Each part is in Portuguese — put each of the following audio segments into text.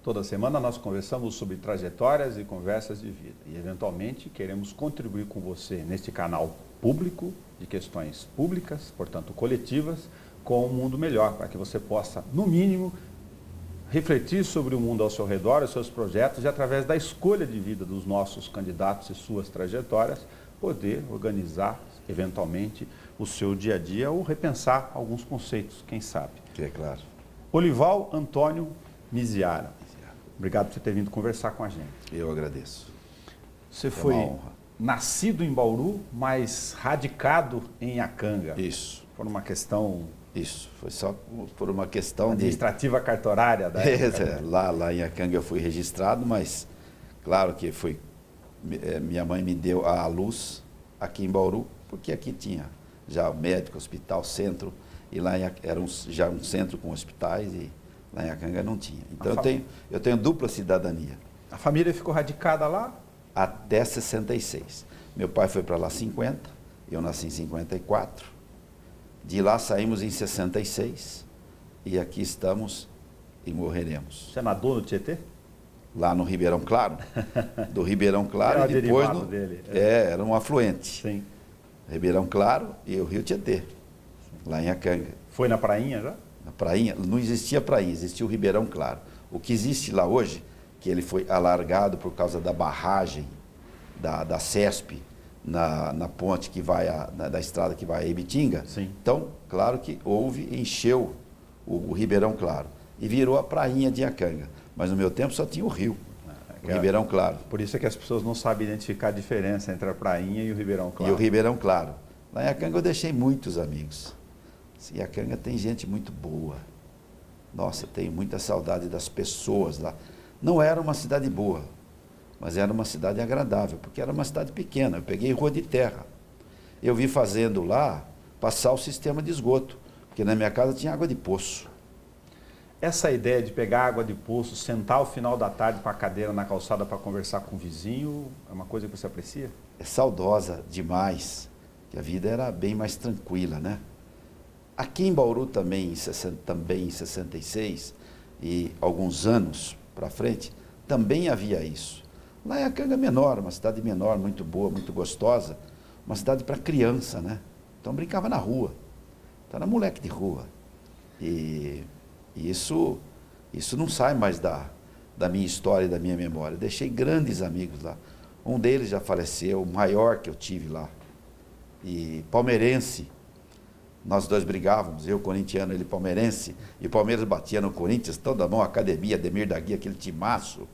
Toda semana nós conversamos sobre trajetórias e conversas de vida e, eventualmente, queremos contribuir com você neste canal público, de questões públicas, portanto coletivas, com um mundo melhor, para que você possa, no mínimo, refletir sobre o mundo ao seu redor, os seus projetos e, através da escolha de vida dos nossos candidatos e suas trajetórias, poder organizar, eventualmente, o seu dia a dia ou repensar alguns conceitos, quem sabe. É claro. Olival Antônio Miziara. Obrigado por você ter vindo conversar com a gente. Eu agradeço. Você foi nascido em Bauru, mas radicado em Iacanga. Isso. Por uma questão... Isso, foi só por uma questão administrativa cartorária da época. Lá em Iacanga eu fui registrado, mas claro que minha mãe me deu a luz aqui em Bauru, porque aqui tinha já médico, hospital, centro, e lá era já um centro com hospitais e lá em Iacanga não tinha. Então eu tenho dupla cidadania. A família ficou radicada lá? Até 66. Meu pai foi para lá 50, eu nasci em 54. De lá saímos em 66 e aqui estamos e morreremos. Você nadou no Tietê? Lá no Ribeirão Claro. Do Ribeirão Claro era e depois dele. Era um afluente. Sim. Ribeirão Claro e o Rio Tietê, lá em Iacanga. Foi na prainha já? Na prainha, não existia prainha, existia o Ribeirão Claro. O que existe lá hoje, que ele foi alargado por causa da barragem da CESP, na ponte que vai, da estrada que vai a Ibitinga. Sim. Então, claro que encheu o Ribeirão Claro e virou a prainha de Iacanga. Mas no meu tempo só tinha o rio, o Ribeirão Claro. Por isso é que as pessoas não sabem identificar a diferença entre a prainha e o Ribeirão Claro. E o Ribeirão Claro. Lá em Iacanga eu deixei muitos amigos. Iacanga tem gente muito boa. Nossa, tenho muita saudade das pessoas lá. Não era uma cidade boa, mas era uma cidade agradável, porque era uma cidade pequena. Eu peguei rua de terra. Eu vi fazendo lá passar o sistema de esgoto, porque na minha casa tinha água de poço. Essa ideia de pegar água de poço, sentar ao final da tarde para a cadeira na calçada para conversar com o vizinho, é uma coisa que você aprecia? É saudosa demais, que a vida era bem mais tranquila, né? Aqui em Bauru também, em 66, e alguns anos para frente, também havia isso. Lá em Iacanga é menor, uma cidade menor, muito boa, muito gostosa, uma cidade para criança, né? Então brincava na rua, então era moleque de rua. E isso não sai mais da minha história e da minha memória. Deixei grandes amigos lá. Um deles já faleceu, o maior que eu tive lá. E palmeirense, nós dois brigávamos, eu corintiano, ele palmeirense, e o Palmeiras batia no Corinthians, toda mão, academia, Ademir da Guia, aquele timaço.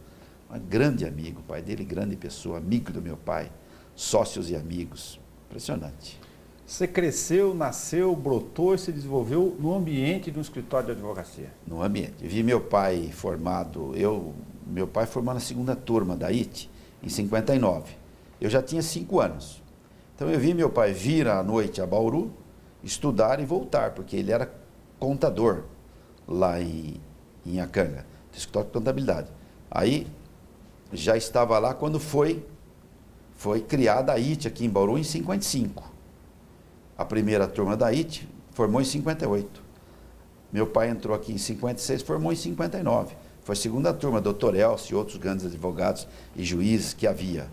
Um grande amigo, o pai dele, grande pessoa, amigo do meu pai, sócios e amigos. Impressionante. Você cresceu, nasceu, brotou e se desenvolveu no ambiente de um escritório de advocacia? No ambiente. Eu vi meu pai formado, meu pai formou na segunda turma da IT, em 59. Eu já tinha 5 anos. Então eu vi meu pai vir à noite a Bauru, estudar e voltar, porque ele era contador lá em Iacanga, do escritório de contabilidade. Aí já estava lá quando foi criada a IT aqui em Bauru em 55. A primeira turma da IT formou em 58. Meu pai entrou aqui em 56, formou em 59. Foi a segunda turma, doutor Elcio e outros grandes advogados e juízes que havia.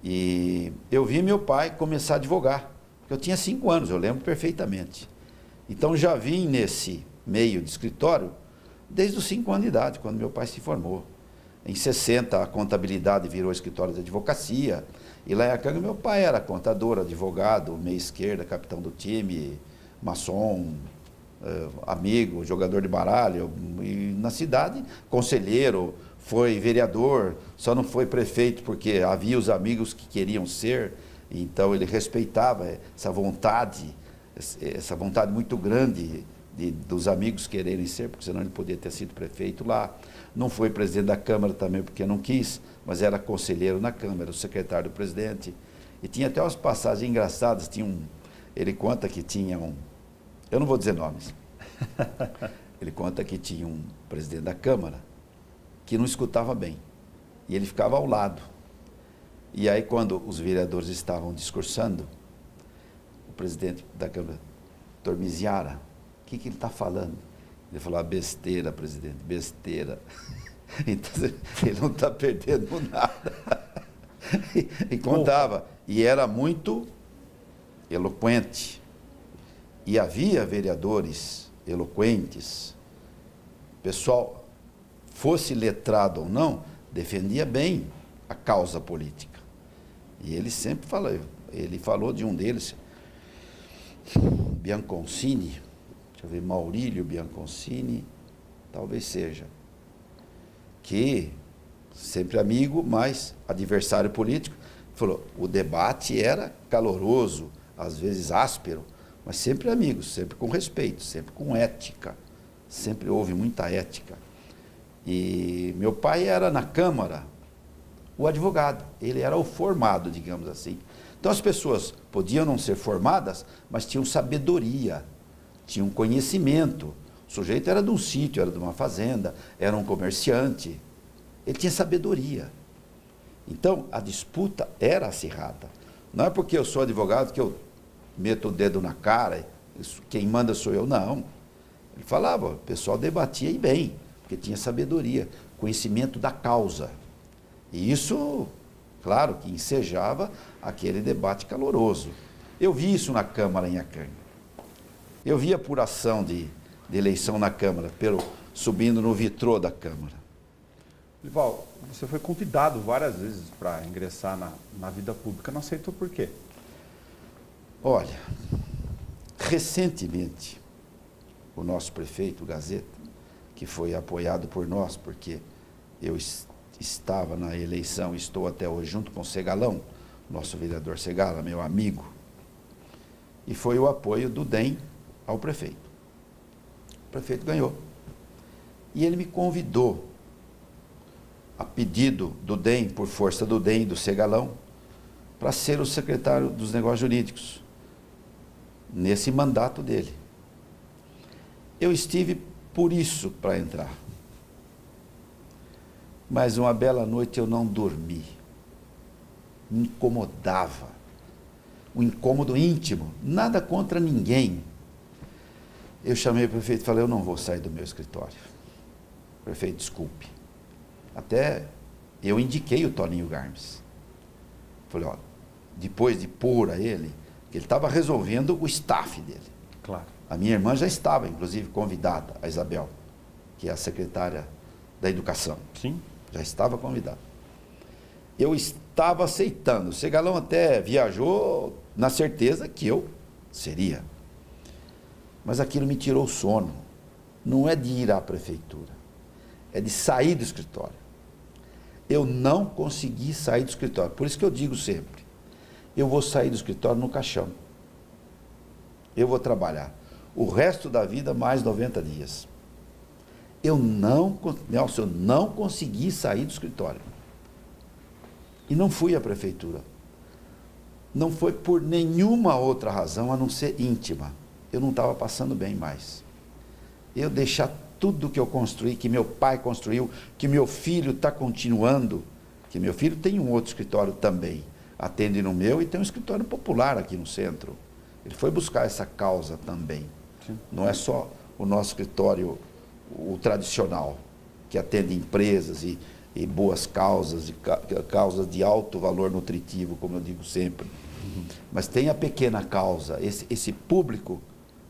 E eu vi meu pai começar a advogar, porque eu tinha 5 anos, eu lembro perfeitamente. Então já vim nesse meio de escritório desde os 5 anos de idade, quando meu pai se formou. Em 60 a contabilidade virou escritório de advocacia, e lá em Iacanga meu pai era contador, advogado, meia esquerda, capitão do time, maçom, amigo, jogador de baralho, e na cidade, conselheiro, foi vereador, só não foi prefeito porque havia os amigos que queriam ser, então ele respeitava essa vontade muito grande dos amigos quererem ser, porque senão ele podia ter sido prefeito lá. Não foi presidente da Câmara também porque não quis, mas era conselheiro na Câmara, o secretário do presidente. E tinha até umas passagens engraçadas, ele conta que tinha eu não vou dizer nomes, ele conta que tinha um presidente da Câmara que não escutava bem, e ele ficava ao lado. E aí quando os vereadores estavam discursando, o presidente da Câmara, doutor Miziara, o que ele está falando? Ele falou, besteira, presidente, besteira. Então, ele não está perdendo nada. E contava. E era muito eloquente. E havia vereadores eloquentes. Pessoal, fosse letrado ou não, defendia bem a causa política. E ele sempre falou, ele falou de um deles, Bianconcini, deixa eu ver, Maurílio Bianconcini, talvez seja, que, sempre amigo, mas adversário político, falou, o debate era caloroso, às vezes áspero, mas sempre amigos, sempre com respeito, sempre com ética, sempre houve muita ética. E meu pai era na Câmara o advogado, ele era o formado, digamos assim. Então as pessoas podiam não ser formadas, mas tinham sabedoria, tinham conhecimento. O sujeito era de um sítio, era de uma fazenda, era um comerciante, ele tinha sabedoria. Então a disputa era acirrada. Não é porque eu sou advogado que eu meto o dedo na cara, quem manda sou eu, não. Ele falava, o pessoal debatia e bem, porque tinha sabedoria, conhecimento da causa. E isso, claro, que ensejava aquele debate caloroso. Eu vi isso na Câmara em Acanga. Eu vi a apuração de eleição na Câmara, subindo no vitrô da Câmara. Lival, você foi convidado várias vezes para ingressar na vida pública, não aceitou por quê? Olha, recentemente, o nosso prefeito, Gazeta, que foi apoiado por nós, porque eu estava na eleição, estou até hoje junto com o Segalão, nosso vereador Segala, meu amigo, e foi o apoio do DEM ao prefeito. O prefeito ganhou. E ele me convidou, a pedido do DEM, por força do DEM e do Segalão, para ser o secretário dos Negócios Jurídicos, nesse mandato dele. Eu estive por isso para entrar. Mas uma bela noite eu não dormi. Me incomodava. Um incômodo íntimo. Nada contra ninguém. Eu chamei o prefeito e falei, eu não vou sair do meu escritório. Prefeito, desculpe. Até eu indiquei o Toninho Garmes. Falei, ó, depois de pôr a ele, que ele estava resolvendo o staff dele. Claro. A minha irmã já estava, inclusive, convidada, a Isabel, que é a secretária da Educação. Sim. Já estava convidada. Eu estava aceitando. O Segalão até viajou na certeza que eu seria. Mas aquilo me tirou o sono. Não é de ir à prefeitura, é de sair do escritório. Eu não consegui sair do escritório. Por isso que eu digo sempre, eu vou sair do escritório no caixão. Eu vou trabalhar o resto da vida mais 90 dias. Nelson, eu não consegui sair do escritório. E não fui à prefeitura. Não foi por nenhuma outra razão, a não ser íntima. Eu não estava passando bem mais. Eu deixar tudo que eu construí, que meu pai construiu, que meu filho está continuando, que meu filho tem um outro escritório também, atende no meu e tem um escritório popular aqui no centro. Ele foi buscar essa causa também. Sim. Não é só o nosso escritório, o tradicional, que atende empresas e boas causas, causas de alto valor nutritivo, como eu digo sempre. Mas tem a pequena causa, esse público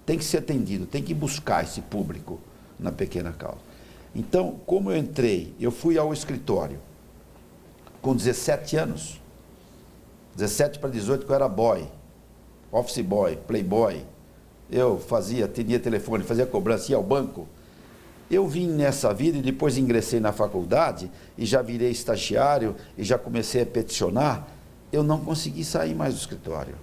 tem que ser atendido, tem que buscar esse público na pequena causa. Então, como eu entrei, eu fui ao escritório com 17 anos, 17 para 18 que eu era boy, office boy, playboy, eu atendia telefone, fazia cobrança, ia ao banco. Eu vim nessa vida e depois ingressei na faculdade e já virei estagiário e já comecei a peticionar, eu não consegui sair mais do escritório.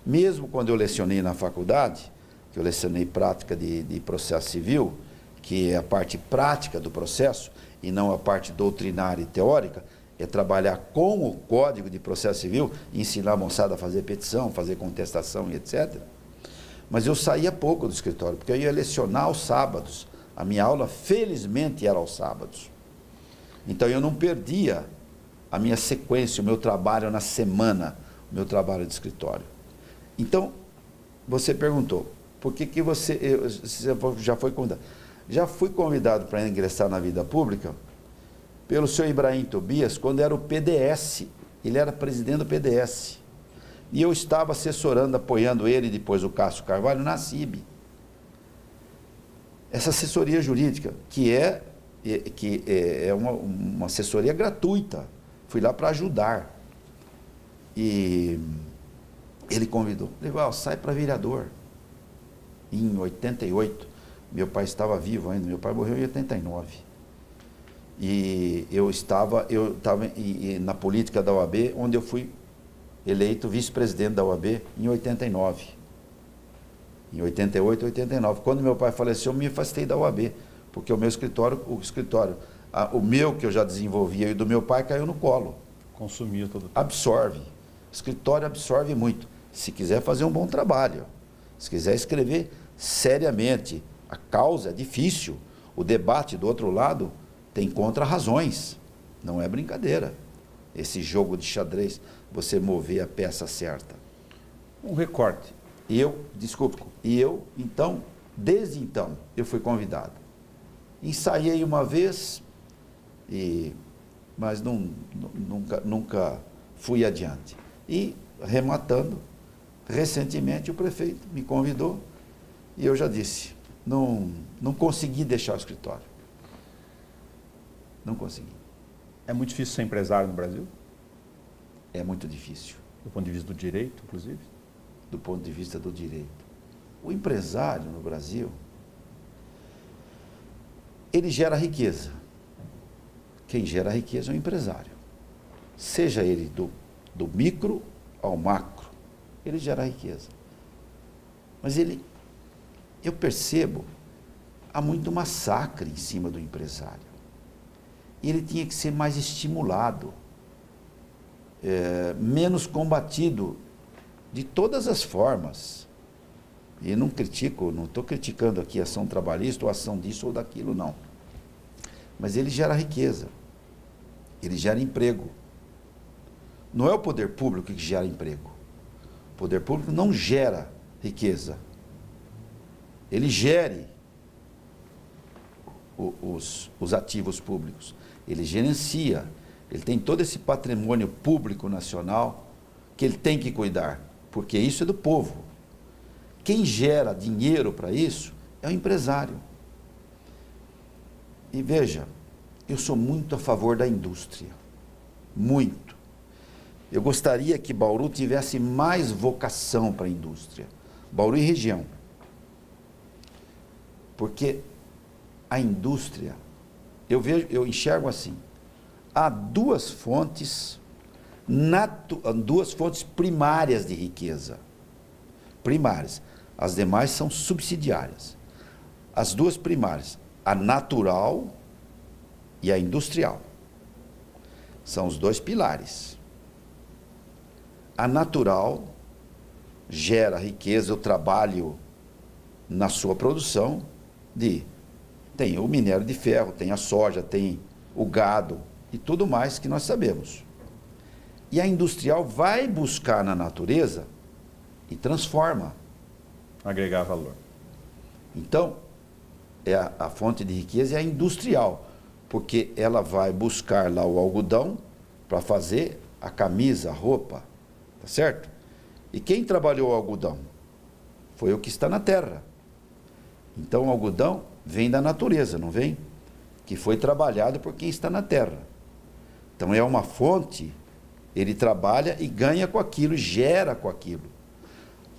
Mesmo quando eu lecionei na faculdade, que eu lecionei prática de processo civil, que é a parte prática do processo e não a parte doutrinária e teórica, é trabalhar com o Código de Processo Civil, ensinar a moçada a fazer petição, fazer contestação e etc. Mas eu saía pouco do escritório, porque eu ia lecionar aos sábados. A minha aula, felizmente, era aos sábados. Então eu não perdia a minha sequência, o meu trabalho na semana, o meu trabalho de escritório. Então, você perguntou, por que você já foi convidado? Já fui convidado para ingressar na vida pública pelo senhor Ibrahim Tobias, quando era o PDS. Ele era presidente do PDS. E eu estava assessorando, apoiando ele, depois o Cássio Carvalho, na CIB. Essa assessoria jurídica, que é uma assessoria gratuita. Fui lá para ajudar. E ele convidou. Falei, sai para vereador. Em 88, meu pai estava vivo ainda, meu pai morreu em 89. E eu estava na política da OAB, onde eu fui eleito vice-presidente da OAB em 89. Em 88, 89. Quando meu pai faleceu, eu me afastei da OAB, porque o meu escritório, o meu que eu já desenvolvia e o do meu pai caiu no colo. Consumia todo o tempo. Absorve. O escritório absorve muito. Se quiser fazer um bom trabalho, se quiser escrever seriamente, a causa é difícil. O debate do outro lado tem contra-razões. Não é brincadeira. Esse jogo de xadrez, você mover a peça certa. Um recorte. Desde então, eu fui convidado. Ensaiei uma vez, mas nunca fui adiante. E, rematando, recentemente o prefeito me convidou e eu já disse, não consegui deixar o escritório. Não consegui. É muito difícil ser empresário no Brasil? É muito difícil. Do ponto de vista do direito, inclusive? Do ponto de vista do direito. O empresário no Brasil, ele gera riqueza. Quem gera riqueza é o empresário. Seja ele do micro ao macro, ele gera riqueza. Mas eu percebo, há muito massacre em cima do empresário. E ele tinha que ser mais estimulado, menos combatido, de todas as formas. E não estou criticando aqui a ação trabalhista ou ação disso ou daquilo, não. Mas ele gera riqueza, ele gera emprego. Não é o poder público que gera emprego. O poder público não gera riqueza. Ele gere os ativos públicos. Ele gerencia. Ele tem todo esse patrimônio público nacional que ele tem que cuidar, porque isso é do povo. Quem gera dinheiro para isso é o empresário. E veja, eu sou muito a favor da indústria. Muito. Eu gostaria que Bauru tivesse mais vocação para a indústria. Bauru e região. Porque a indústria, eu enxergo assim, há duas fontes primárias de riqueza. Primárias. As demais são subsidiárias. As duas primárias, a natural e a industrial. São os dois pilares. A natural gera riqueza, o trabalho na sua produção tem o minério de ferro, tem a soja, tem o gado e tudo mais que nós sabemos. E a industrial vai buscar na natureza e transforma. Agregar valor. Então, a fonte de riqueza é a industrial, porque ela vai buscar lá o algodão para fazer a camisa, a roupa, tá certo? E quem trabalhou o algodão? Foi o que está na terra. Então o algodão vem da natureza, não vem? Que foi trabalhado por quem está na terra. Então é uma fonte, ele trabalha e ganha com aquilo, gera com aquilo.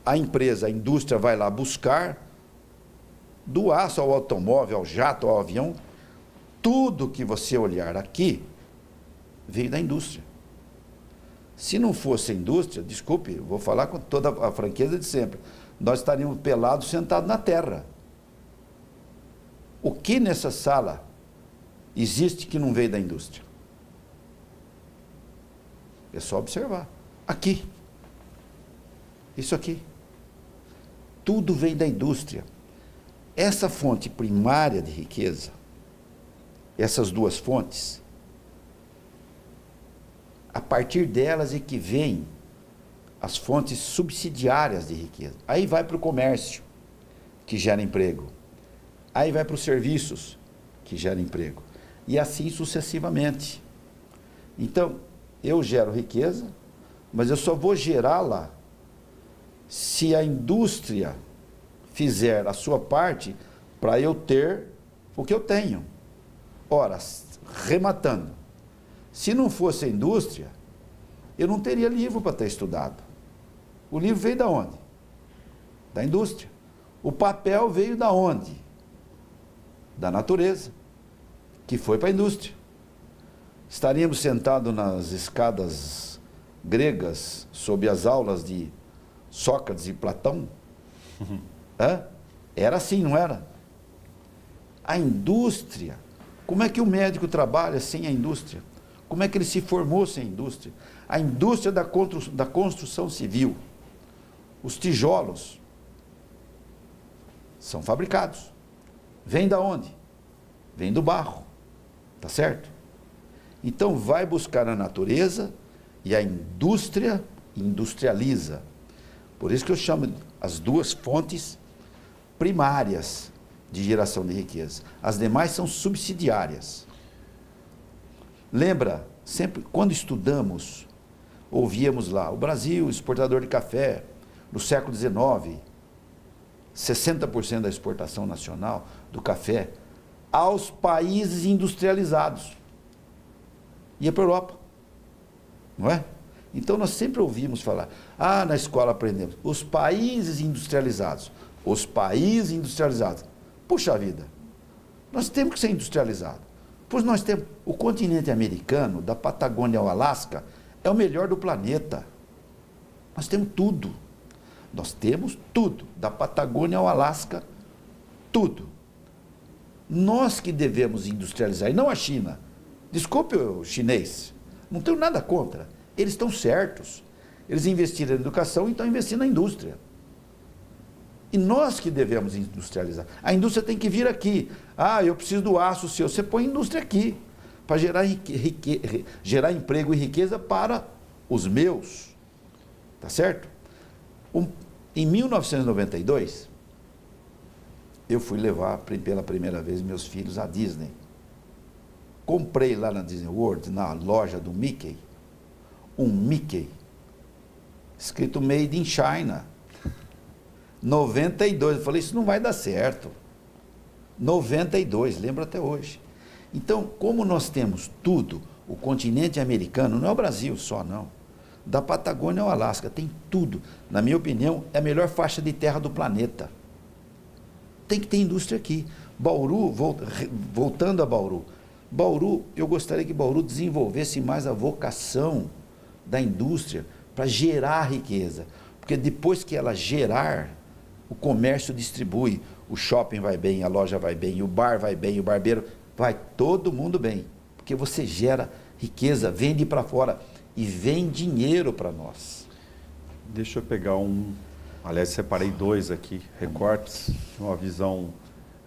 A empresa, a indústria vai lá buscar, do aço ao automóvel, ao jato, ao avião, tudo que você olhar aqui veio da indústria. Se não fosse a indústria, desculpe, vou falar com toda a franqueza de sempre, nós estaríamos pelados sentados na terra. O que nessa sala existe que não veio da indústria? É só observar. Aqui. Isso aqui. Tudo vem da indústria. Essa fonte primária de riqueza, essas duas fontes, a partir delas é que vem as fontes subsidiárias de riqueza. Aí vai para o comércio, que gera emprego. Aí vai para os serviços, que gera emprego. e assim sucessivamente. Então, eu gero riqueza, mas eu só vou gerá-la se a indústria fizer a sua parte para eu ter o que eu tenho. Ora, rematando, se não fosse a indústria, eu não teria livro para ter estudado. O livro veio da onde? Da indústria. O papel veio da onde? Da natureza, que foi para a indústria. Estaríamos sentados nas escadas gregas, sob as aulas de Sócrates e Platão? Hã? Era assim, não era? A indústria, como é que o médico trabalha sem a indústria? Como é que ele se formou sem a indústria? A indústria da construção civil. Os tijolos são fabricados. Vem da onde? Vem do barro. Tá certo? Então vai buscar a natureza e a indústria industrializa. Por isso que eu chamo as duas fontes primárias de geração de riqueza. As demais são subsidiárias. Lembra, sempre quando estudamos, ouvíamos lá, o Brasil, exportador de café, no século XIX, 60% da exportação nacional do café aos países industrializados. Ia para a Europa, não é? Então nós sempre ouvimos falar, na escola aprendemos, os países industrializados. Puxa vida, nós temos que ser industrializados. Pois nós temos, o continente americano, da Patagônia ao Alasca, é o melhor do planeta. Nós temos tudo. Nós temos tudo, da Patagônia ao Alasca, tudo. Nós que devemos industrializar, e não a China. Desculpe o chinês, não tenho nada contra. Eles estão certos. Eles investiram na educação e estão investindo na indústria. E nós que devemos industrializar. A indústria tem que vir aqui. Eu preciso do aço seu. Você põe a indústria aqui, para gerar emprego e riqueza para os meus. Tá certo? Em 1992, eu fui levar pela primeira vez meus filhos à Disney. Comprei lá na Disney World, na loja do Mickey, um Mickey, escrito Made in China. 92, eu falei, isso não vai dar certo. 92, lembro até hoje. Então, como nós temos tudo, o continente americano, não é o Brasil só não, da Patagônia ao Alasca, tem tudo. Na minha opinião, é a melhor faixa de terra do planeta. Tem que ter indústria aqui. Bauru, voltando a Bauru, eu gostaria que Bauru desenvolvesse mais a vocação da indústria para gerar riqueza. Porque depois que ela gerar, o comércio distribui, o shopping vai bem, a loja vai bem, o bar vai bem, o barbeiro, vai todo mundo bem. Porque você gera riqueza, vende para fora e vem dinheiro para nós. Deixa eu pegar aliás, separei dois aqui, recortes, uma visão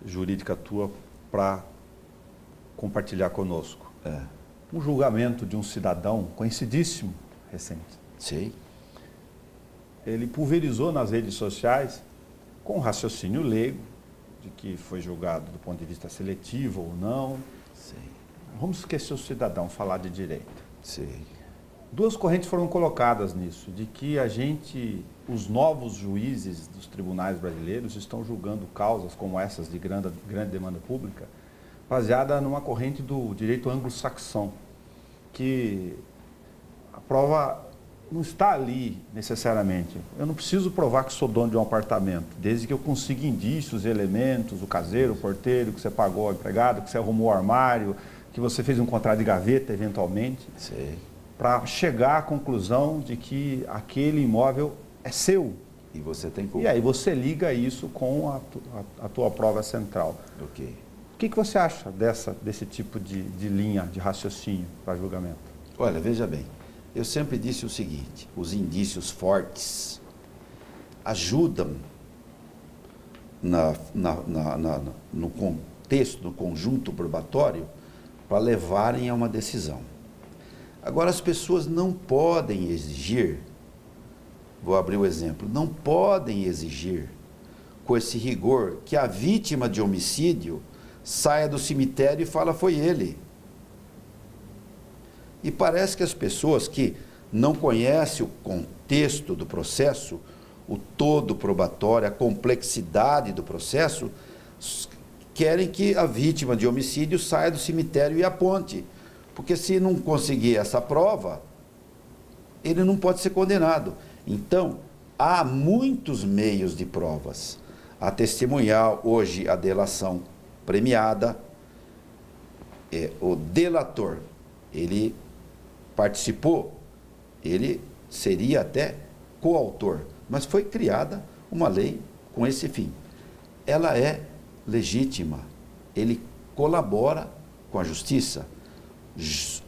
jurídica tua para compartilhar conosco. Um julgamento de um cidadão conhecidíssimo, recente. Sim. Ele pulverizou nas redes sociais com um raciocínio leigo, de que foi julgado do ponto de vista seletivo ou não. Sim. Vamos esquecer o cidadão, falar de direito. Sim. Duas correntes foram colocadas nisso, de que os novos juízes dos tribunais brasileiros estão julgando causas como essas de grande demanda pública, baseada numa corrente do direito anglo-saxão, que a prova não está ali necessariamente. Eu não preciso provar que sou dono de um apartamento, desde que eu consiga indícios, elementos, o caseiro, o porteiro, que você pagou a empregada, que você arrumou o armário, que você fez um contrato de gaveta eventualmente, para chegar à conclusão de que aquele imóvel é seu. E você tem culpa. E aí você liga isso com a tua prova central. Ok. O que você acha desse tipo de linha de raciocínio para julgamento? Olha, veja bem, eu sempre disse o seguinte, os indícios fortes ajudam no contexto, no conjunto probatório, para levarem a uma decisão. Agora, as pessoas não podem exigir, vou abrir o exemplo, não podem exigir com esse rigor que a vítima de homicídio saia do cemitério e fala foi ele. E parece que as pessoas que não conhecem o contexto do processo, o todo probatório, a complexidade do processo, querem que a vítima de homicídio saia do cemitério e aponte. Porque se não conseguir essa prova, ele não pode ser condenado. Então, há muitos meios de provas. A testemunhal, hoje a delação premiada, o delator, ele participou, ele seria até coautor, mas foi criada uma lei com esse fim. Ela é legítima, ele colabora com a justiça,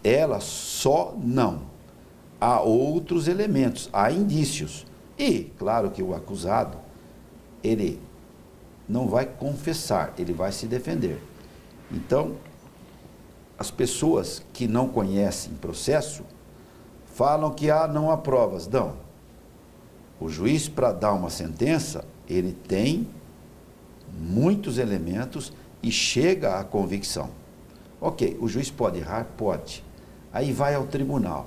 ela só não. Há outros elementos, há indícios. E, claro que o acusado, ele não vai confessar, ele vai se defender. Então, as pessoas que não conhecem processo, falam que não há provas. Não. O juiz, para dar uma sentença, ele tem muitos elementos e chega à convicção. Ok, o juiz pode errar? Pode. Aí vai ao tribunal.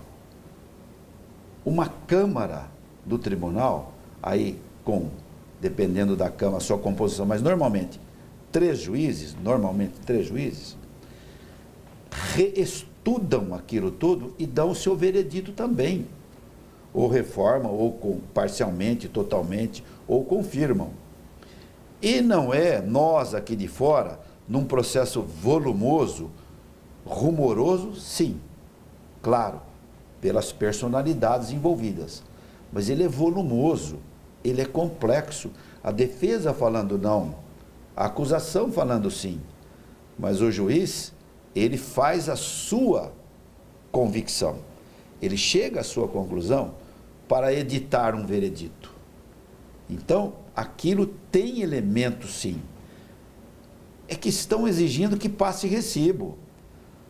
Uma Câmara do tribunal, aí dependendo da Câmara, a sua composição, mas normalmente 3 juízes, reestudam aquilo tudo e dão o seu veredito também. Ou reformam, ou parcialmente, totalmente, ou confirmam. E não é nós aqui de fora, num processo volumoso, rumoroso, sim, claro, pelas personalidades envolvidas. Mas ele é volumoso, ele é complexo. A defesa falando não, a acusação falando sim. Mas o juiz, ele faz a sua convicção. Ele chega à sua conclusão para editar um veredito. Então, aquilo tem elemento sim. É que estão exigindo que passe recibo.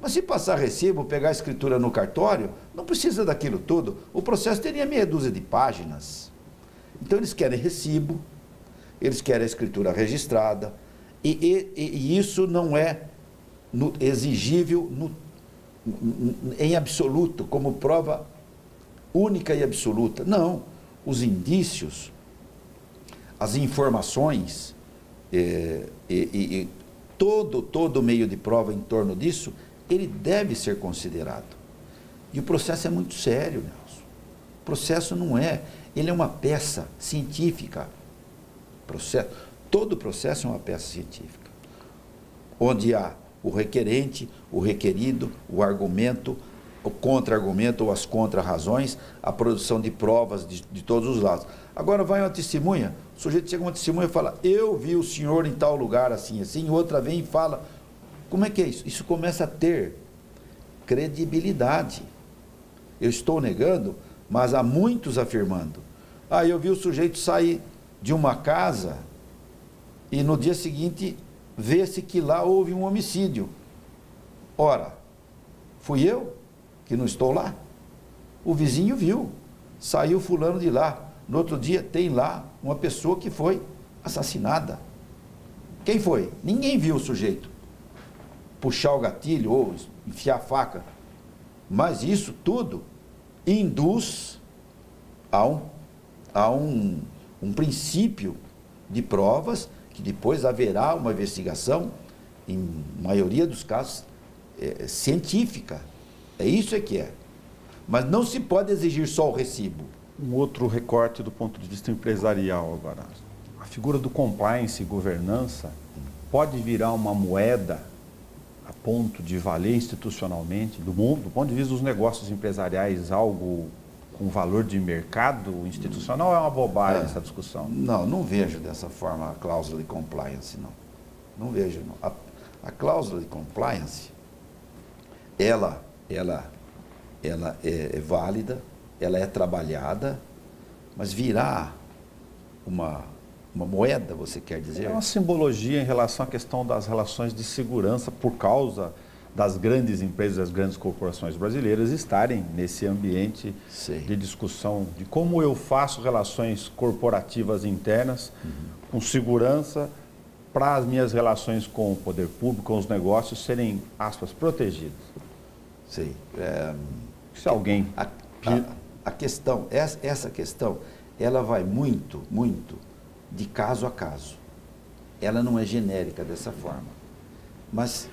Mas se passar recibo, pegar a escritura no cartório, não precisa daquilo tudo. O processo teria meia dúzia de páginas. Então eles querem recibo, eles querem a escritura registrada, e isso não é exigível em absoluto, como prova única e absoluta. Não, os indícios, as informações, todo meio de prova em torno disso, ele deve ser considerado. E o processo é muito sério, Nelson. O processo não ele é uma peça científica. Todo processo é uma peça científica, onde há o requerente, o requerido, o argumento, o contra-argumento ou as contra-razões, a produção de provas de todos os lados. Agora vai uma testemunha, o sujeito chega uma testemunha e fala, eu vi o senhor em tal lugar assim, assim, outra vem e fala, como é que é isso? Isso começa a ter credibilidade. Eu estou negando, mas há muitos afirmando. Eu vi o sujeito sair de uma casa e no dia seguinte vê-se que lá houve um homicídio. Ora, fui eu que não estou lá? O vizinho viu, saiu fulano de lá. No outro dia tem lá uma pessoa que foi assassinada. Quem foi? Ninguém viu o sujeito puxar o gatilho ou enfiar a faca. Mas isso tudo induz a um princípio de provas que depois haverá uma investigação, em maioria dos casos, científica. Isso que é. Mas não se pode exigir só o recibo. Um outro recorte do ponto de vista empresarial agora. A figura do compliance e governança pode virar uma moeda a ponto de valer institucionalmente, do ponto de vista dos negócios empresariais, algo com valor de mercado institucional, ou é uma bobagem essa discussão? Não vejo dessa forma a cláusula de compliance, não. Não vejo, não. A cláusula de compliance, ela é válida, ela é trabalhada, mas virar uma moeda, você quer dizer? É uma simbologia em relação à questão das relações de segurança por causa das grandes empresas, das grandes corporações brasileiras estarem nesse ambiente de discussão de como eu faço relações corporativas internas com segurança para as minhas relações com o poder público, com os negócios serem, aspas, protegidas. Sei. Se alguém... A questão, essa questão, ela vai muito, muito de caso a caso. Ela não é genérica dessa forma. Mas,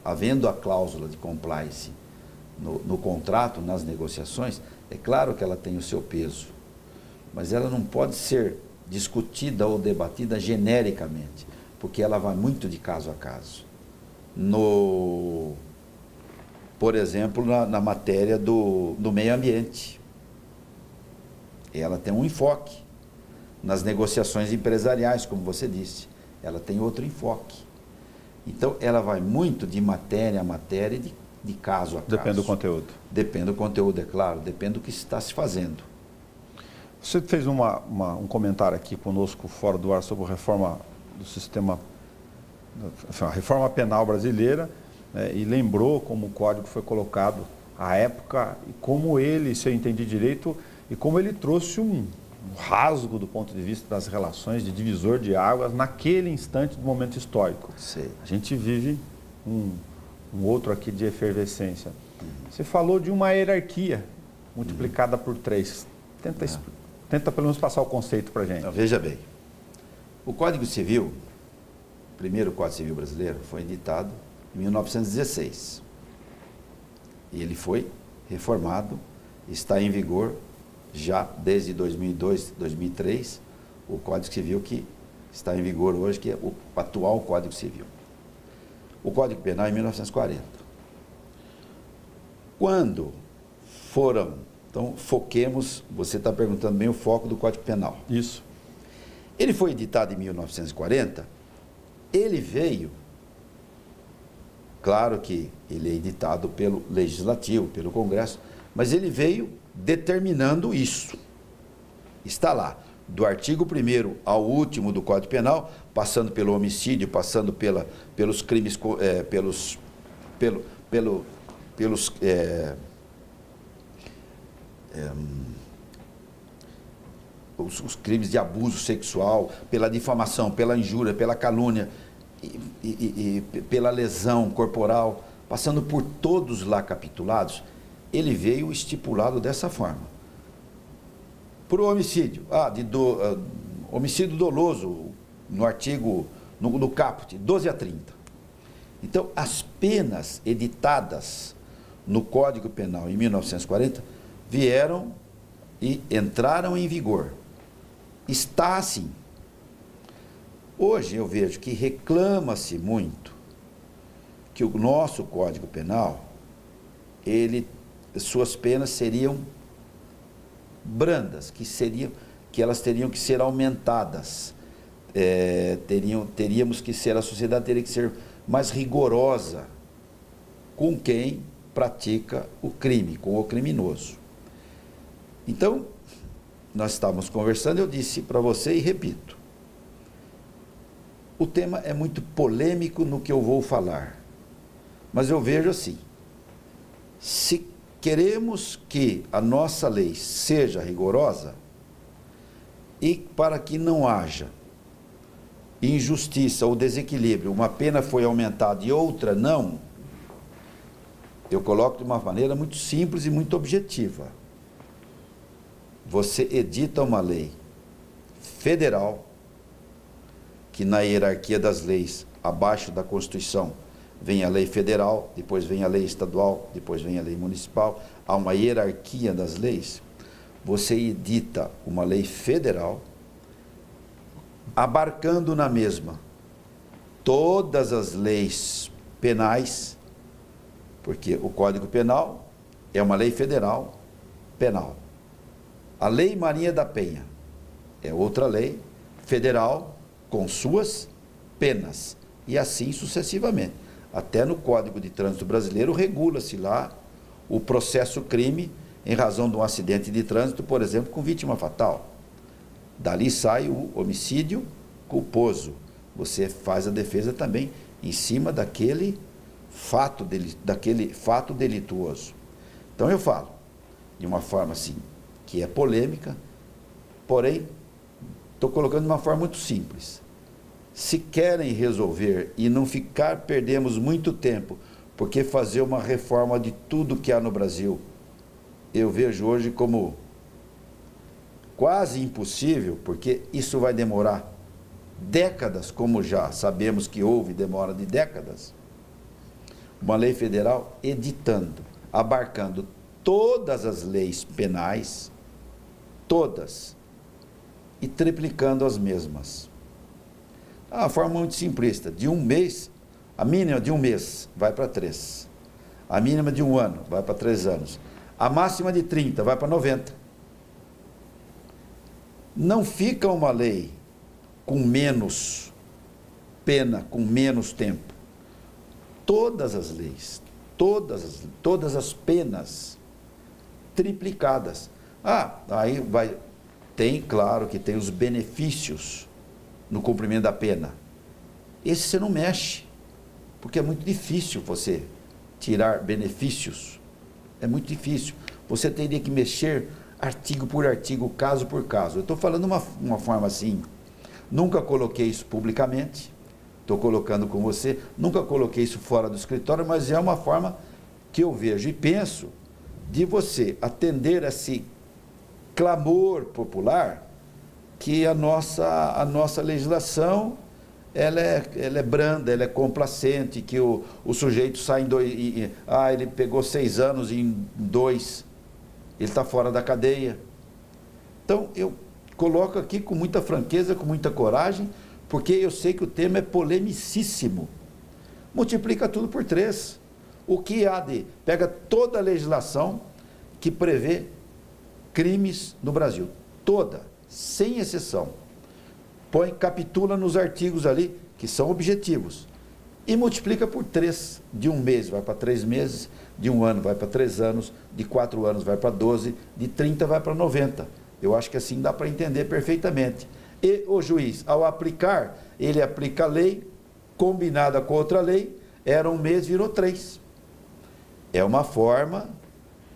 havendo a cláusula de compliance no contrato, nas negociações, é claro que ela tem o seu peso, mas ela não pode ser discutida ou debatida genericamente, porque ela vai muito de caso a caso. Por exemplo, na matéria do meio ambiente, ela tem um enfoque. Nas negociações empresariais, como você disse, ela tem outro enfoque. Então, ela vai muito de matéria a matéria, de caso a caso. Depende do conteúdo. Depende do conteúdo, é claro. Depende do que está se fazendo. Você fez um comentário aqui conosco, fora do ar, sobre a reforma do sistema, a reforma penal brasileira, né, e lembrou como o código foi colocado à época, e como ele, se eu entendi direito, e como ele trouxe um rasgo do ponto de vista das relações de divisor de águas naquele instante do momento histórico. Sim. A gente vive um outro aqui de efervescência. Você falou de uma hierarquia multiplicada por 3. Tenta pelo menos passar o conceito para a gente. Então, veja bem, o Código Civil, o primeiro Código Civil brasileiro, foi editado em 1916. E ele foi reformado, está em vigor já desde 2002, 2003, o Código Civil que está em vigor hoje, que é o atual Código Civil. O Código Penal em 1940. Quando foram, então foquemos, você está perguntando bem o foco do Código Penal. Isso. Ele foi editado em 1940, ele veio, claro que ele é editado pelo Legislativo, pelo Congresso, mas ele veio determinando isso. Está lá, do artigo 1º ao último do Código Penal, passando pelo homicídio, passando pelos crimes, os crimes de abuso sexual, pela difamação, pela injúria, pela calúnia e pela lesão corporal, passando por todos lá capitulados, ele veio estipulado dessa forma. Por homicídio, homicídio doloso, no artigo, no caput, 12 a 30. Então, as penas editadas no Código Penal em 1940 vieram e entraram em vigor. Está assim. Hoje eu vejo que reclama-se muito que o nosso Código Penal, suas penas seriam brandas, que elas teriam que ser aumentadas, a sociedade teria que ser mais rigorosa com quem pratica o crime, com o criminoso. Então, nós estávamos conversando, eu disse para você e repito, o tema é muito polêmico no que eu vou falar, mas eu vejo assim, se queremos que a nossa lei seja rigorosa e para que não haja injustiça ou desequilíbrio, uma pena foi aumentada e outra não, eu coloco de uma maneira muito simples e muito objetiva. Você edita uma lei federal, que na hierarquia das leis, abaixo da Constituição, vem a lei federal, depois vem a lei estadual, depois vem a lei municipal, há uma hierarquia das leis. Você edita uma lei federal, abarcando na mesma todas as leis penais, porque o Código Penal é uma lei federal penal. A Lei Maria da Penha é outra lei federal com suas penas, e assim sucessivamente. Até no Código de Trânsito Brasileiro regula-se lá o processo crime em razão de um acidente de trânsito, por exemplo, com vítima fatal. Dali sai o homicídio culposo. Você faz a defesa também em cima daquele fato delituoso. Então eu falo de uma forma assim, que é polêmica, porém, estou colocando de uma forma muito simples. Se querem resolver e não ficar, perdemos muito tempo porque fazer uma reforma de tudo que há no Brasil, eu vejo hoje como quase impossível, porque isso vai demorar décadas, como já sabemos que houve demora de décadas. Uma lei federal editando, abarcando todas as leis penais, todas, e triplicando as mesmas. É uma forma muito simplista. De um mês, a mínima de um mês vai para 3. A mínima de um ano vai para 3 anos. A máxima de 30 vai para 90. Não fica uma lei com menos pena, com menos tempo. Todas as leis, todas as penas triplicadas. Aí vai, tem, claro que tem os benefícios no cumprimento da pena. Esse você não mexe, porque é muito difícil você tirar benefícios. É muito difícil. Você teria que mexer artigo por artigo, caso por caso. Eu estou falando uma forma assim. Nunca coloquei isso publicamente. Estou colocando com você. Nunca coloquei isso fora do escritório, mas é uma forma que eu vejo e penso de você atender esse clamor popular que a nossa legislação ela é branda, ela é complacente, que o sujeito sai em 2, ele pegou 6 anos em 2, ele está fora da cadeia. Então, eu coloco aqui com muita franqueza, com muita coragem, porque eu sei que o tema é polemicíssimo. Multiplica tudo por 3. O que há de... Pega toda a legislação que prevê crimes no Brasil, toda, sem exceção. Capitula nos artigos ali, que são objetivos, e multiplica por 3. De um mês vai para 3 meses, de um ano vai para 3 anos, de 4 anos vai para 12, de 30 vai para 90. Eu acho que assim dá para entender perfeitamente. E o juiz, ao aplicar, ele aplica a lei, combinada com outra lei, era um mês, virou 3. É uma forma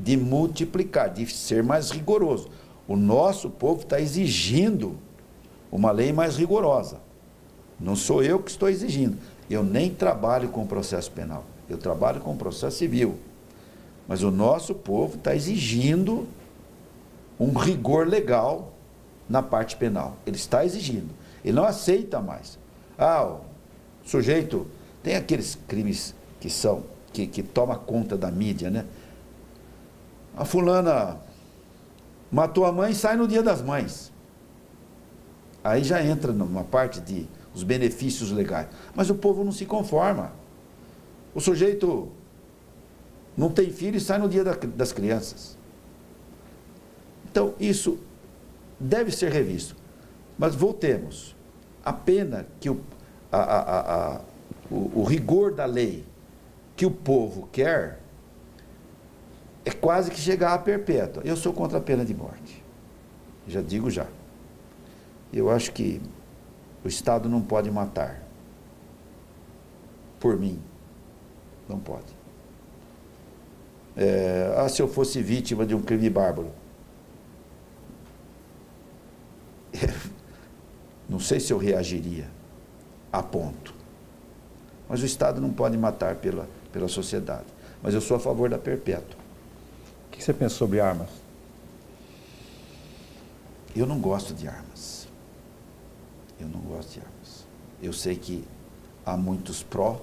de multiplicar, de ser mais rigoroso. O nosso povo está exigindo uma lei mais rigorosa. Não sou eu que estou exigindo. Eu nem trabalho com processo penal. Eu trabalho com processo civil. Mas o nosso povo está exigindo um rigor legal na parte penal. Ele está exigindo. Ele não aceita mais. O sujeito... Tem aqueles crimes que toma conta da mídia, né? A fulana matou a mãe e sai no Dia das Mães. Aí já entra numa parte de os benefícios legais. Mas o povo não se conforma. O sujeito não tem filho e sai no Dia das Crianças. Então, isso deve ser revisto. Mas voltemos. A pena que o rigor da lei que o povo quer é quase que chegar à perpétua. Eu sou contra a pena de morte. Já digo já. Eu acho que o Estado não pode matar. Por mim. Não pode. Se eu fosse vítima de um crime bárbaro. Não sei se eu reagiria a ponto. Mas o Estado não pode matar pela sociedade. Mas eu sou a favor da perpétua. O que você pensa sobre armas? Eu não gosto de armas. Eu não gosto de armas. Eu sei que há muitos pró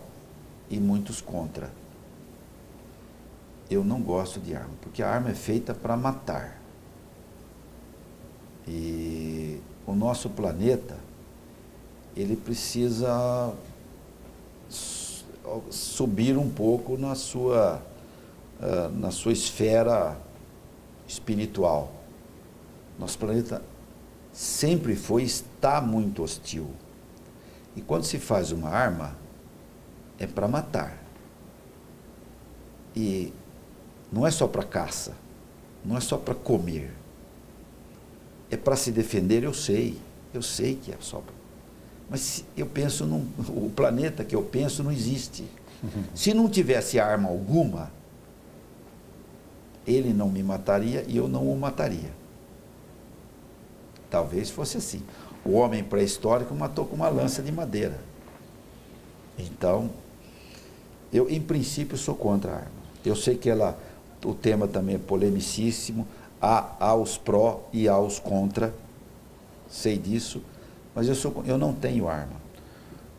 e muitos contra. Eu não gosto de arma, porque a arma é feita para matar. E o nosso planeta, ele precisa subir um pouco na sua esfera espiritual. Nosso planeta sempre foi e está muito hostil. E quando se faz uma arma, é para matar. E não é só para caça, não é só para comer. É para se defender, eu sei que é só para... Mas eu penso, o planeta que eu penso não existe. Se não tivesse arma alguma, ele não me mataria e eu não o mataria. Talvez fosse assim. O homem pré-histórico matou com uma lança de madeira. Então, Eu, em princípio, sou contra a arma. Eu sei que o tema também é polemicíssimo, há os pró e há os contra, sei disso, mas eu não tenho arma.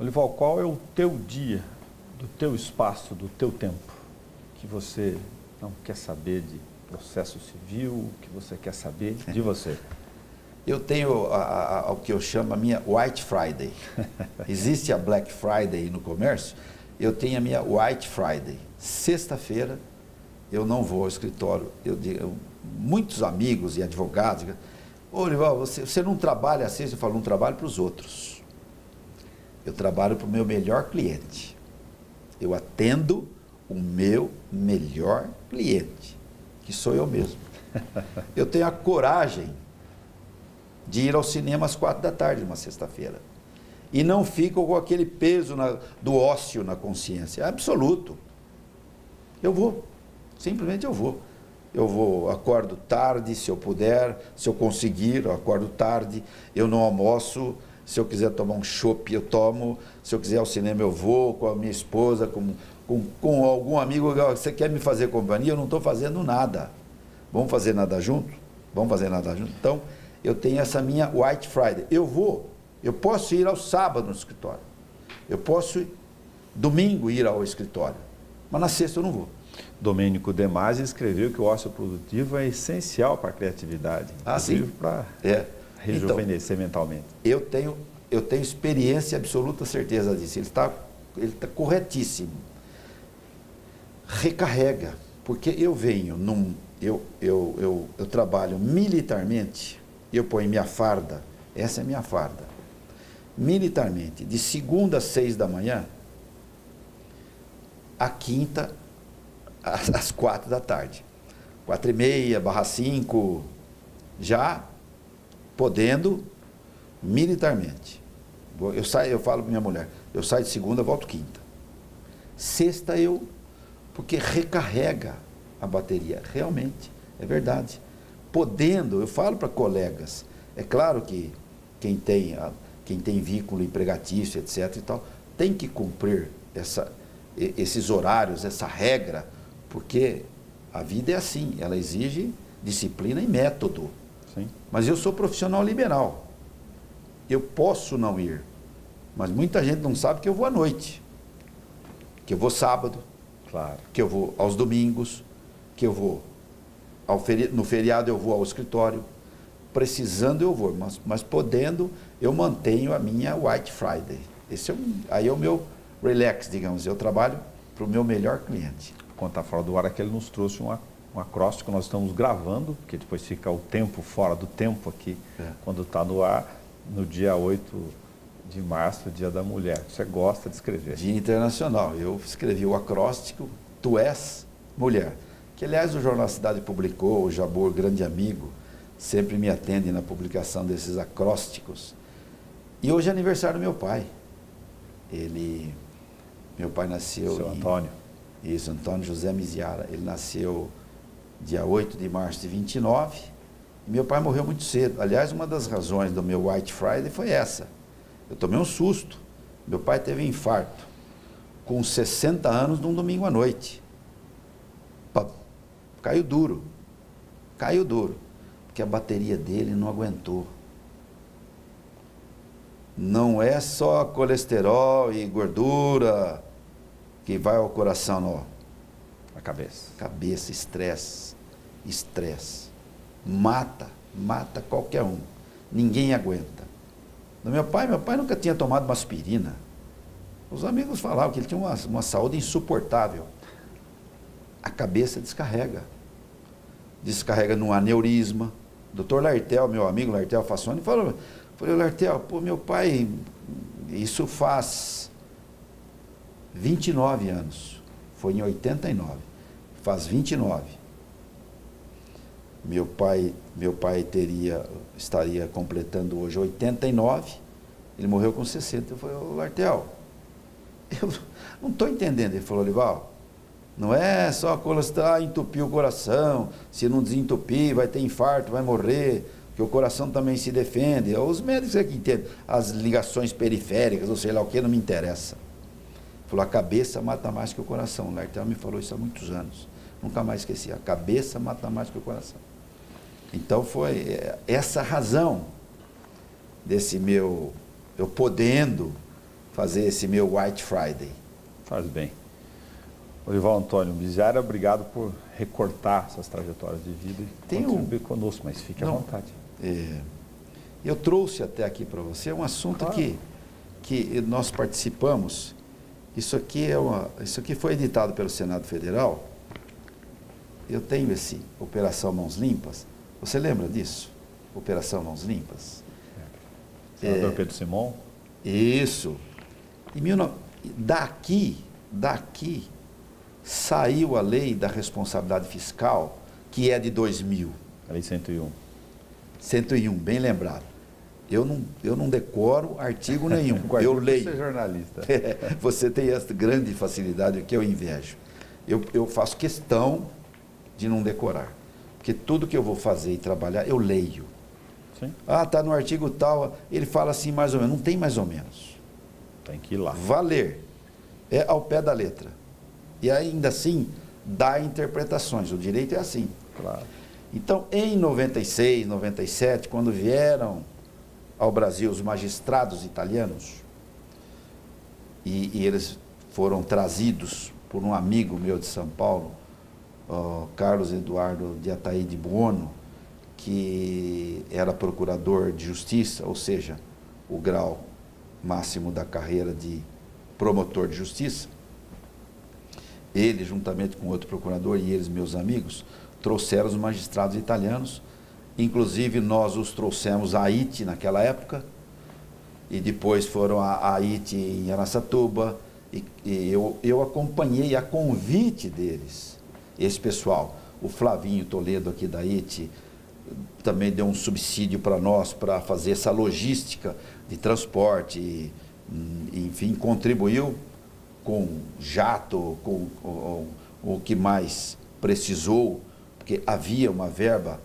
Olival, qual é o teu dia, do teu espaço, do teu tempo, que você não quer saber de processo civil, que você quer saber de você? Eu tenho o que eu chamo a minha White Friday. Existe a Black Friday no comércio, eu tenho a minha White Friday. Sexta-feira eu não vou ao escritório. Muitos amigos e advogados, ô Olival, você não trabalha assim? Eu falo, não trabalho para os outros. Eu trabalho para o meu melhor cliente. Eu atendo o meu melhor cliente, que sou eu mesmo. Eu tenho a coragem de ir ao cinema às 4 da tarde, uma sexta-feira. E não fico com aquele peso do ócio na consciência. É absoluto. Eu vou. Simplesmente eu vou. Eu vou, acordo tarde, se eu puder, se eu conseguir, eu acordo tarde, eu não almoço. Se eu quiser tomar um chopp, eu tomo. Se eu quiser ir ao cinema, eu vou com a minha esposa, com algum amigo. Você quer me fazer companhia? Eu não estou fazendo nada. Vamos fazer nada junto? Vamos fazer nada junto? Então, eu tenho essa minha White Friday. Eu vou. Eu posso ir ao sábado no escritório. Eu posso, domingo, ir ao escritório. Mas na sexta eu não vou. Domênico De Masi escreveu que o ócio produtivo é essencial para a criatividade. Sim? Para rejuvenescer mentalmente. Eu tenho experiência e absoluta certeza disso. Ele está corretíssimo. Recarrega. Porque eu venho eu trabalho militarmente, eu ponho minha farda, essa é minha farda, militarmente, de segunda às 6 da manhã, a quinta às 4 da tarde. 4h30/5, já podendo militarmente. Eu falo para minha mulher, eu saio de segunda, volto quinta. Sexta porque recarrega a bateria, realmente, é verdade. Podendo, eu falo para colegas, é claro que quem tem vínculo empregatício, etc. e tal, tem que cumprir esses horários, essa regra, porque a vida é assim, ela exige disciplina e método. Sim. Mas eu sou profissional liberal. Eu posso não ir, mas muita gente não sabe que eu vou à noite, que eu vou sábado, claro, que eu vou aos domingos, que eu vou no feriado eu vou ao escritório, precisando eu vou, mas podendo eu mantenho a minha White Friday. Aí é o meu relax, digamos, eu trabalho para o meu melhor cliente. Quando está fora do ar, é que ele nos trouxe um acróstico, nós estamos gravando, porque depois fica o tempo fora do tempo aqui, quando está no ar, no dia 8 de março, Dia da Mulher. Você gosta de escrever? Dia Internacional. Eu escrevi o acróstico Tu és mulher, que aliás o Jornal Cidade publicou, o Jabor, grande amigo, sempre me atende na publicação desses acrósticos. E hoje é aniversário do meu pai. Meu pai nasceu Seu Antônio. Isso, Antônio José Miziara. Ele nasceu dia 8 de março de 29. E meu pai morreu muito cedo. Aliás, uma das razões do meu White Friday foi essa. Eu tomei um susto. Meu pai teve um infarto com 60 anos num domingo à noite. Caiu duro. Caiu duro. Porque a bateria dele não aguentou. Não é só colesterol e gordura que vai ao coração, não. A cabeça. Cabeça, estresse. Mata qualquer um. Ninguém aguenta. Meu pai nunca tinha tomado uma aspirina. Os amigos falavam que ele tinha uma saúde insuportável. A cabeça descarrega. Descarrega num aneurisma. Dr. Lartel, meu amigo Lartel Fassoni, falei, Lartel, meu pai, isso faz 29 anos. Foi em 89. Faz 29. Meu pai estaria completando hoje 89. Ele morreu com 60. Eu falei, Lartel, eu não estou entendendo. Ele falou, Olival, não é só colesterol entupir o coração, se não desentupir vai ter infarto, vai morrer, que o coração também se defende. Os médicos é que entendem as ligações periféricas, ou sei lá o que, não me interessa. Falou, a cabeça mata mais que o coração. O Laertel me falou isso há muitos anos. Nunca mais esqueci. A cabeça mata mais que o coração. Então foi essa a razão desse meu, eu podendo fazer esse meu White Friday. Faz bem. Orival Antônio Biziara, obrigado por recortar essas trajetórias de vida e contribuir conosco, mas fique à vontade. Eu trouxe até aqui para você um assunto que nós participamos. Isso aqui foi editado pelo Senado Federal. Eu tenho esse Operação Mãos Limpas. Você lembra disso? Operação Mãos Limpas? Senador Pedro Simon? Isso. Daqui saiu a lei da responsabilidade fiscal, que é de 2000. A lei 101. 101, bem lembrado. Eu não decoro artigo nenhum, eu leio. Você é jornalista. Você tem essa grande facilidade que eu invejo. Eu faço questão de não decorar, porque tudo que eu vou fazer e trabalhar, eu leio. Sim. Ah, está no artigo tal, ele fala assim mais ou menos. Não tem mais ou menos. Tem que ir lá. Valer. É ao pé da letra. E ainda assim, dá interpretações. O direito é assim. Claro. Então, em 96, 97, quando vieram ao Brasil os magistrados italianos, e eles foram trazidos por um amigo meu de São Paulo, Carlos Eduardo de Ataíde Buono, que era procurador de justiça, ou seja, o grau máximo da carreira de promotor de justiça. Ele, juntamente com outro procurador e eles, meus amigos, trouxeram os magistrados italianos. Inclusive, nós os trouxemos a Haiti naquela época, e depois foram a Haiti em Araçatuba, e eu acompanhei a convite deles, esse pessoal. O Flavinho Toledo aqui da Haiti também deu um subsídio para nós, para fazer essa logística de transporte, enfim, contribuiu com jato, com o que mais precisou, porque havia uma verba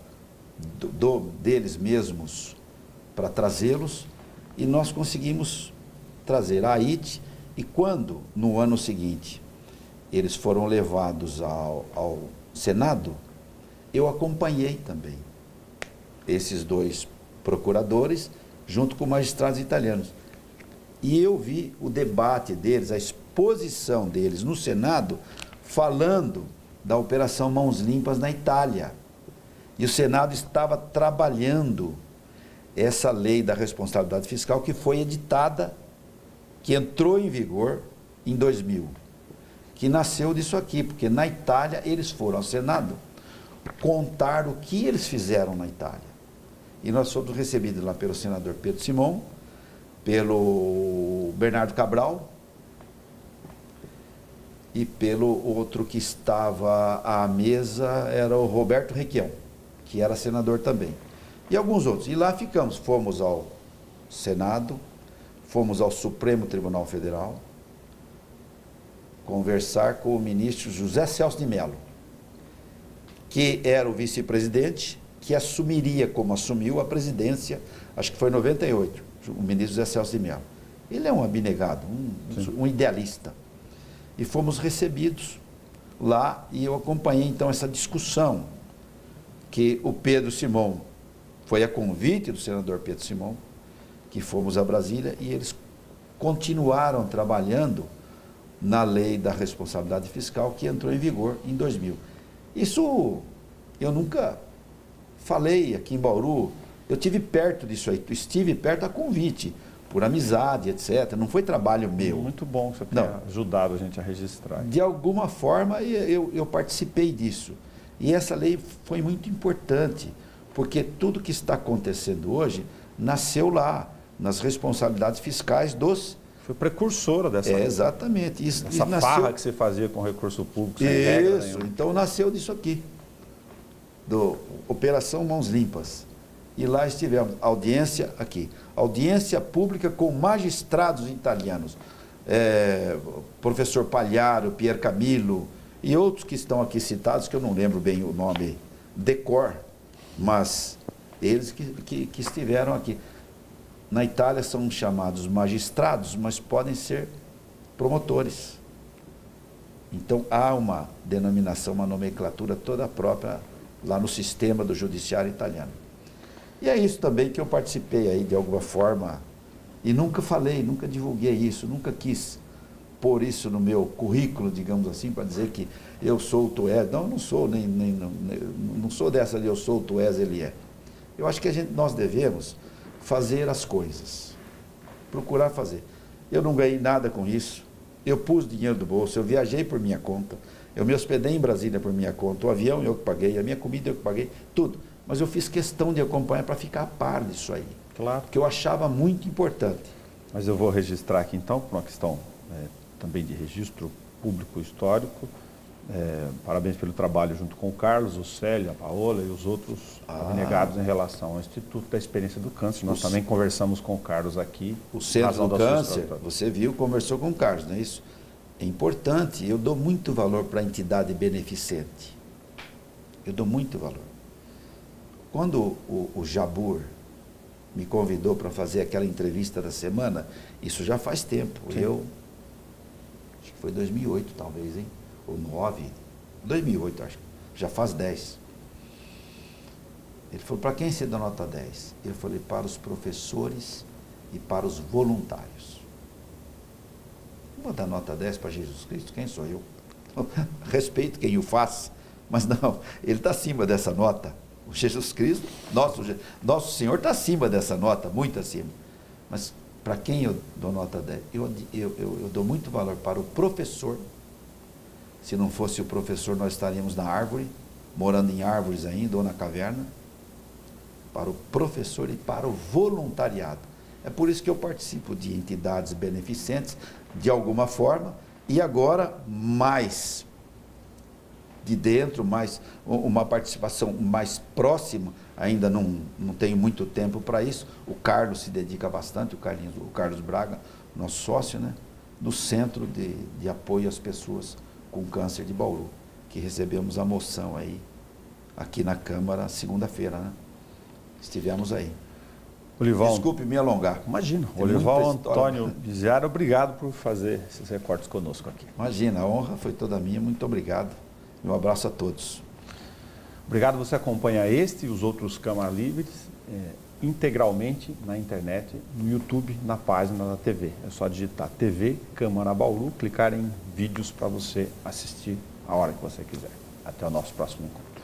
deles mesmos para trazê-los, e nós conseguimos trazer a Haiti. E quando, no ano seguinte, eles foram levados ao Senado, eu acompanhei também esses dois procuradores, junto com magistrados italianos. E eu vi o debate deles, a exposição deles no Senado, falando da Operação Mãos Limpas na Itália. E o Senado estava trabalhando essa lei da responsabilidade fiscal, que foi editada, que entrou em vigor em 2000, que nasceu disso aqui, porque na Itália eles foram ao Senado contar o que eles fizeram na Itália. E nós fomos recebidos lá pelo senador Pedro Simon, pelo Bernardo Cabral e pelo outro que estava à mesa, era o Roberto Requião, que era senador também. E alguns outros. E lá ficamos, fomos ao Senado, fomos ao Supremo Tribunal Federal, conversar com o ministro José Celso de Mello, que era o vice-presidente, que assumiria, como assumiu, a presidência, acho que foi em 98, o ministro José Celso de Mello. Ele é um abnegado, um idealista. E fomos recebidos lá, e eu acompanhei então essa discussão, que o Pedro Simon, foi a convite do senador Pedro Simon, que fomos a Brasília, e eles continuaram trabalhando na lei da responsabilidade fiscal, que entrou em vigor em 2000. Isso eu nunca falei aqui em Bauru, eu estive perto disso aí, estive perto a convite, por amizade, etc. Não foi trabalho meu. Muito bom você ter ajudado a gente a registrar. De alguma forma eu participei disso. E essa lei foi muito importante, porque tudo que está acontecendo hoje nasceu lá, nas responsabilidades fiscais dos... Foi precursora dessa lei. Exatamente. Essa farra que você fazia com recurso público sem regra nenhuma. Então nasceu disso aqui, do Operação Mãos Limpas. E lá estivemos, audiência pública com magistrados italianos, professor Pagliaro, Pier Camillo e outros que estão aqui citados, que eu não lembro bem o nome decor, mas eles que estiveram aqui. Na Itália são chamados magistrados, mas podem ser promotores. Então, há uma denominação, uma nomenclatura toda própria lá no sistema do judiciário italiano. E é isso também que eu participei aí de alguma forma, e nunca falei, nunca divulguei isso, nunca quis pôr isso no meu currículo, digamos assim, para dizer que eu sou o Tués. Não, eu não sou, não sou dessa de eu sou o Tués, ele é. Eu acho que nós devemos fazer as coisas, procurar fazer. Eu não ganhei nada com isso, eu pus dinheiro do bolso, eu viajei por minha conta, eu me hospedei em Brasília por minha conta, o avião eu que paguei, a minha comida eu que paguei, tudo. Mas eu fiz questão de acompanhar para ficar a par disso aí. Claro. Que eu achava muito importante. Mas eu vou registrar aqui então, por uma questão também de registro público histórico. Parabéns pelo trabalho junto com o Carlos, o Célio, a Paola e os outros abnegados em relação ao Instituto da Experiência do Câncer. Nós também conversamos com o Carlos aqui. O Centro do Câncer, você viu, conversou com o Carlos, não é isso? É importante, eu dou muito valor para a entidade beneficente. Eu dou muito valor. Quando o Jabur me convidou para fazer aquela entrevista da semana, isso já faz tempo. Sim. Acho que foi 2008 talvez, hein? Ou 9, 2008 acho, já faz 10. Ele falou, para quem você dá nota 10? Eu falei, para os professores e para os voluntários. Vou dar nota 10 para Jesus Cristo, quem sou eu? Respeito quem o faz, mas não, ele está acima dessa nota. O Jesus Cristo, nosso Senhor está acima dessa nota, muito acima. Mas para quem eu dou nota 10? Eu dou muito valor para o professor. Se não fosse o professor, nós estaríamos na árvore, morando em árvores ainda, ou na caverna. Para o professor e para o voluntariado. É por isso que eu participo de entidades beneficentes, de alguma forma, e agora mais de dentro, mais uma participação mais próxima, ainda não tenho muito tempo para isso. O Carlos se dedica bastante, o Carlos Braga, nosso sócio, né, do Centro de Apoio às Pessoas com Câncer de Bauru, que recebemos a moção aí, aqui na Câmara, segunda-feira, né? Estivemos aí. Olival, desculpe me alongar. Imagina. Olival Antônio Biziara, obrigado por fazer esses recortes conosco aqui. Imagina, a honra foi toda minha, muito obrigado. E um abraço a todos. Obrigado, você acompanha este e os outros Câmara Livres integralmente na internet, no YouTube, na página da TV. É só digitar TV Câmara Bauru, clicar em vídeos para você assistir a hora que você quiser. Até o nosso próximo encontro.